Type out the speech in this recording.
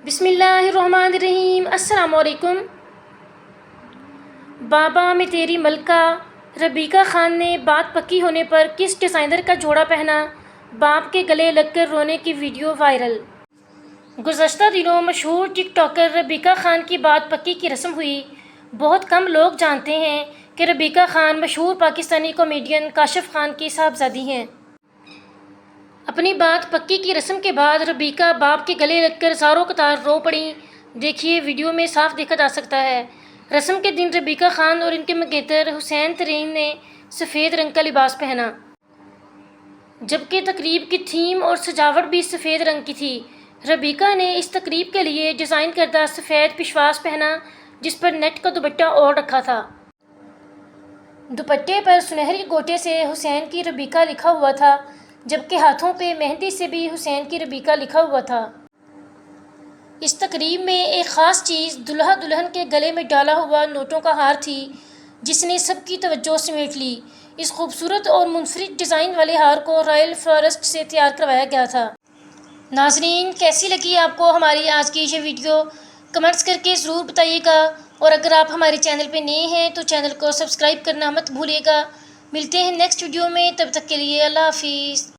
بسم اللہ الرحمن الرحیم۔ السلام علیکم۔ بابا میں تیری ملکہ ربیکہ خان نے بات پکی ہونے پر کس ڈیزائنر کا جوڑا پہنا؟ باپ کے گلے لگ کر رونے کی ویڈیو وائرل۔ گزشتہ دنوں مشہور ٹک ٹاکر ربیکہ خان کی بات پکی کی رسم ہوئی۔ بہت کم لوگ جانتے ہیں کہ ربیکہ خان مشہور پاکستانی کامیڈین کاشف خان کی صاحبزادی ہیں۔ اپنی بات پکی کی رسم کے بعد ربیکہ باپ کے گلے لگ کر زاروں قطار رو پڑیں۔ دیکھیے ویڈیو میں صاف دیکھا جا سکتا ہے۔ رسم کے دن ربیکہ خان اور ان کے منگیتر حسین ترین نے سفید رنگ کا لباس پہنا، جبکہ تقریب کی تھیم اور سجاوٹ بھی سفید رنگ کی تھی۔ ربیکہ نے اس تقریب کے لیے ڈیزائن کردہ سفید پشواس پہنا، جس پر نیٹ کا دوپٹہ اوڑھ رکھا تھا۔ دوپٹے پر سنہری گوٹے سے حسین کی ربیکہ لکھا ہوا تھا، جبکہ ہاتھوں پہ مہندی سے بھی حسین کی ربیکہ لکھا ہوا تھا۔ اس تقریب میں ایک خاص چیز دلہا دلہن کے گلے میں ڈالا ہوا نوٹوں کا ہار تھی، جس نے سب کی توجہ سمیٹ لی۔ اس خوبصورت اور منفرد ڈیزائن والے ہار کو رائل فلورسٹ سے تیار کروایا گیا تھا۔ ناظرین، کیسی لگی آپ کو ہماری آج کی یہ ویڈیو؟ کمنٹس کر کے ضرور بتائیے گا، اور اگر آپ ہمارے چینل پہ نئے ہیں تو چینل کو سبسکرائب کرنا مت بھولیے گا۔ ملتے ہیں نیکسٹ ویڈیو میں، تب تک کے لیے اللہ حافظ۔